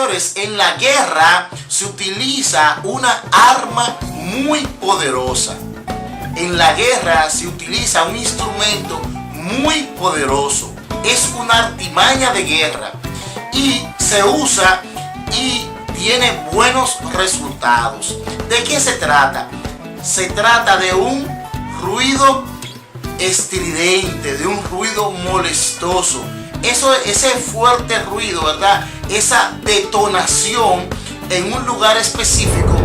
Señores, en la guerra se utiliza una arma muy poderosa. En la guerra se utiliza un instrumento muy poderoso. Es una artimaña de guerra y se usa y tiene buenos resultados. ¿De qué se trata? Se trata de un ruido estridente, de un ruido molestoso. Ese fuerte ruido, ¿verdad? Esa detonación en un lugar específico,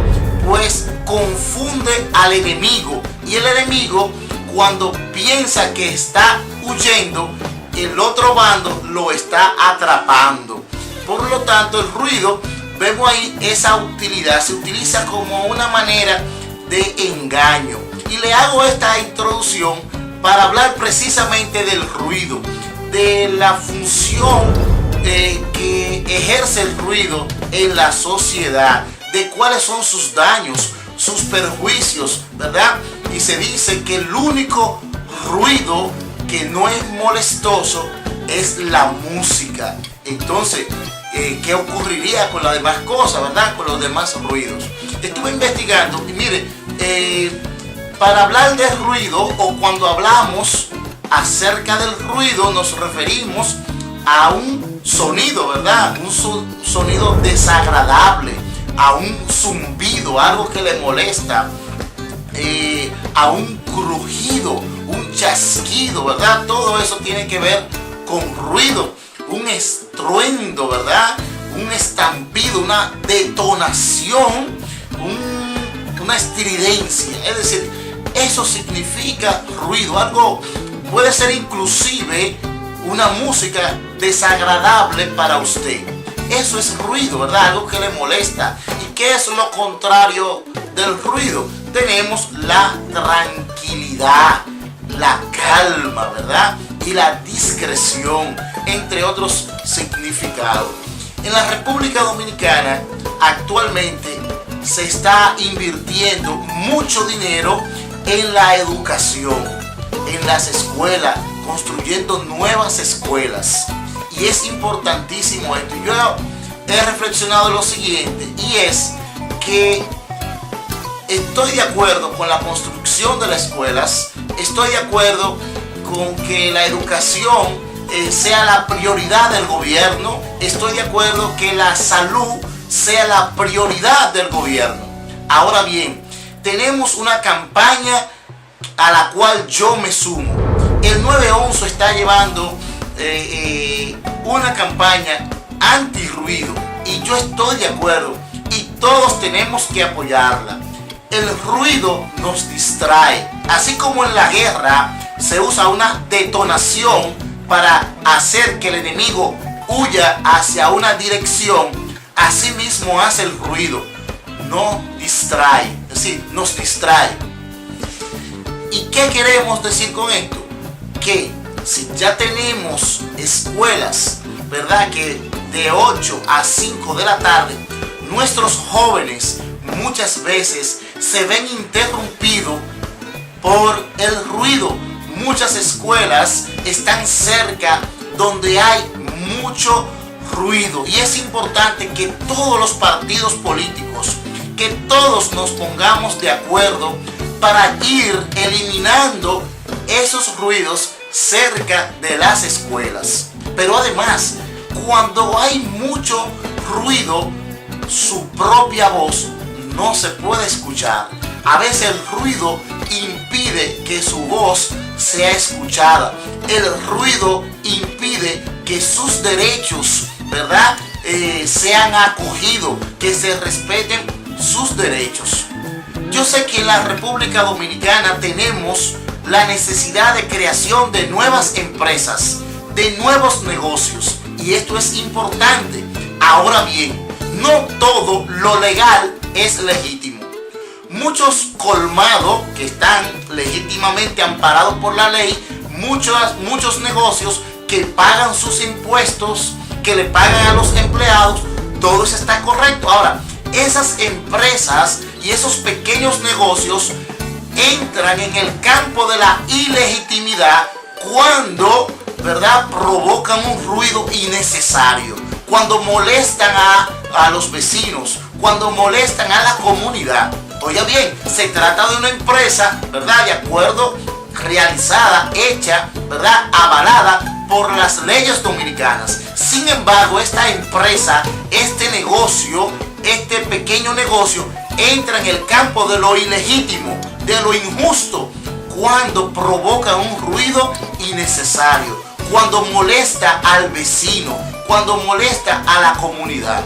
pues confunde al enemigo. Y el enemigo, cuando piensa que está huyendo, el otro bando lo está atrapando. Por lo tanto, el ruido, vemos ahí esa utilidad, se utiliza como una manera de engaño. Y le hago esta introducción para hablar precisamente del ruido, de la función que ejerce el ruido en la sociedad, de cuáles son sus daños, sus perjuicios, ¿verdad? Y se dice que el único ruido que no es molestoso es la música. Entonces, ¿qué ocurriría con las demás cosas, verdad? Con los demás ruidos. Estuve investigando y mire, para hablar de ruido, o cuando hablamos acerca del ruido, nos referimos a un sonido, ¿verdad? Un sonido desagradable, a un zumbido, algo que le molesta, a un crujido, un chasquido, ¿verdad? Todo eso tiene que ver con ruido, un estruendo, ¿verdad? Un estampido, una detonación, una estridencia. Es decir, eso significa ruido. Algo puede ser inclusive una música desagradable para usted. Eso es ruido, ¿verdad? Algo que le molesta. ¿Y qué es lo contrario del ruido? Tenemos la tranquilidad, la calma, ¿verdad? Y la discreción, entre otros significados. En la República Dominicana actualmente se está invirtiendo mucho dinero en la educación, en las escuelas, construyendo nuevas escuelas. Y es importantísimo esto. Yo he reflexionado lo siguiente, y es que estoy de acuerdo con la construcción de las escuelas, estoy de acuerdo con que la educación sea la prioridad del gobierno, estoy de acuerdo que la salud sea la prioridad del gobierno. Ahora bien, tenemos una campaña a la cual yo me sumo. El 911 está llevando una campaña antirruido, y yo estoy de acuerdo, y todos tenemos que apoyarla. El ruido nos distrae, así como en la guerra se usa una detonación para hacer que el enemigo huya hacia una dirección. Así mismo hace el ruido, no distrae, es decir, nos distrae. ¿Y qué queremos decir con esto? Que si ya tenemos escuelas, ¿verdad?, que de 8 a 5 de la tarde, nuestros jóvenes muchas veces se ven interrumpidos por el ruido. Muchas escuelas están cerca donde hay mucho ruido, y es importante que todos los partidos políticos, que todos nos pongamos de acuerdo para ir eliminando esos ruidos cerca de las escuelas. Pero además, cuando hay mucho ruido, su propia voz no se puede escuchar. A veces el ruido impide que su voz sea escuchada. El ruido impide que sus derechos, ¿verdad?, sean acogidos, que se respeten sus derechos. Yo sé que en la República Dominicana tenemos la necesidad de creación de nuevas empresas, de nuevos negocios, y esto es importante. Ahora bien, no todo lo legal es legítimo. Muchos colmados que están legítimamente amparados por la ley, muchos negocios que pagan sus impuestos, que le pagan a los empleados, todo eso está correcto. Ahora, esas empresas y esos pequeños negocios entran en el campo de la ilegitimidad cuando, ¿verdad?, provocan un ruido innecesario. cuando molestan a los vecinos, cuando molestan a la comunidad. Oiga bien, se trata de una empresa, ¿verdad? De acuerdo, realizada, hecha, ¿verdad? Avalada por las leyes dominicanas. Sin embargo, esta empresa, este negocio, este pequeño negocio, entra en el campo de lo ilegítimo, de lo injusto, cuando provoca un ruido innecesario, cuando molesta al vecino, cuando molesta a la comunidad.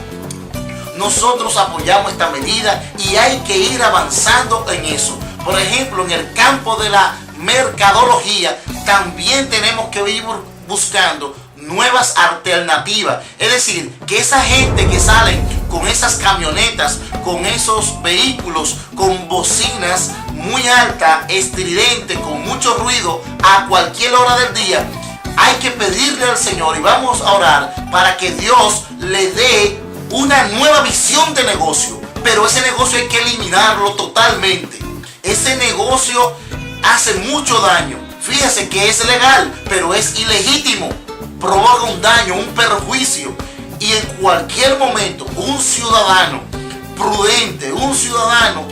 Nosotros apoyamos esta medida y hay que ir avanzando en eso. Por ejemplo, en el campo de la mercadología también tenemos que ir buscando nuevas alternativas. Es decir, que esa gente que salen con esas camionetas, con esos vehículos, con bocinas muy altas, estridentes, con mucho ruido a cualquier hora del día, hay que pedirle al Señor y vamos a orar para que Dios le dé una nueva visión de negocio. Pero ese negocio hay que eliminarlo totalmente. Ese negocio hace mucho daño. Fíjese que es legal, pero es ilegítimo. Provoca un daño, un perjuicio. Y en cualquier momento, un ciudadano prudente, un ciudadano,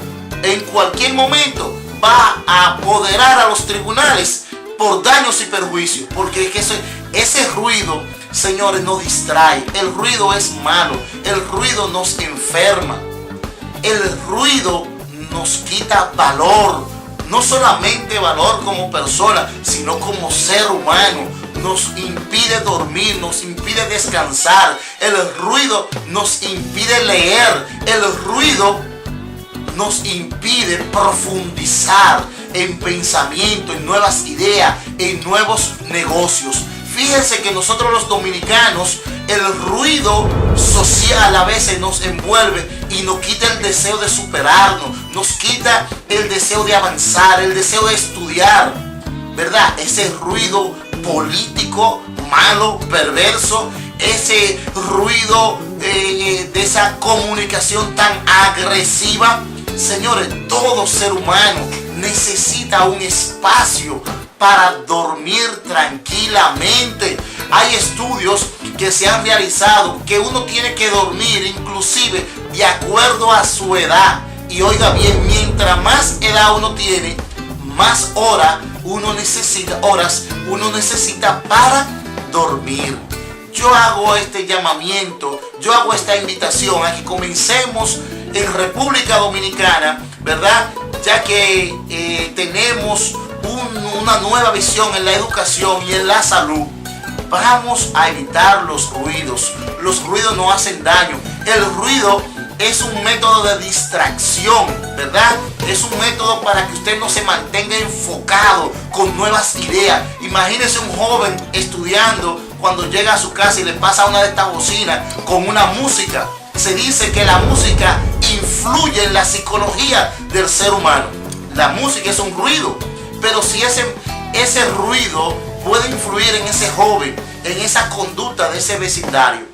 en cualquier momento va a apoderar a los tribunales por daños y perjuicios. Porque es que ese ruido, señores, nos distrae. El ruido es malo. El ruido nos enferma. El ruido nos quita valor. No solamente valor como persona, sino como ser humano. Nos impide dormir, nos impide descansar. El ruido nos impide leer. El ruido nos impide profundizar en pensamiento, en nuevas ideas, en nuevos negocios. Fíjense que nosotros los dominicanos, el ruido social a veces nos envuelve y nos quita el deseo de superarnos, nos quita el deseo de avanzar, el deseo de estudiar, ¿verdad? Ese ruido político, malo, perverso, ese ruido de esa comunicación tan agresiva. Señores, todo ser humano necesita un espacio para dormir tranquilamente. Hay estudios que se han realizado que uno tiene que dormir inclusive de acuerdo a su edad. Y oiga bien, mientras más edad uno tiene, más horas uno necesita para dormir. Yo hago este llamamiento, yo hago esta invitación a que comencemos en República Dominicana, ¿verdad? Ya que tenemos una nueva visión en la educación y en la salud. Vamos a evitar los ruidos. Los ruidos no hacen daño. El ruido es un método de distracción, ¿verdad? Es un método para que usted no se mantenga enfocado con nuevas ideas. Imagínese un joven estudiando cuando llega a su casa y le pasa una de estas bocinas con una música. Se dice que la música influye en la psicología del ser humano. La música es un ruido, pero si ese ruido puede influir en ese joven, en esa conducta de ese vecindario.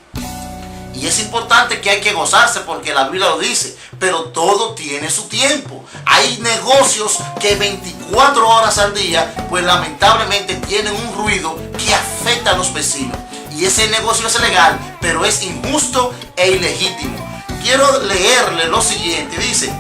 Y es importante que hay que gozarse porque la Biblia lo dice, pero todo tiene su tiempo. Hay negocios que 24 horas al día, pues lamentablemente tienen un ruido que afecta a los vecinos. Y ese negocio es legal, pero es injusto e ilegítimo. Quiero leerle lo siguiente. Dice: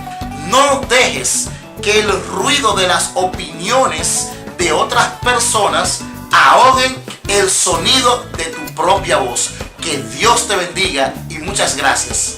no dejes que el ruido de las opiniones de otras personas ahoguen el sonido de tu propia voz. Que Dios te bendiga y muchas gracias.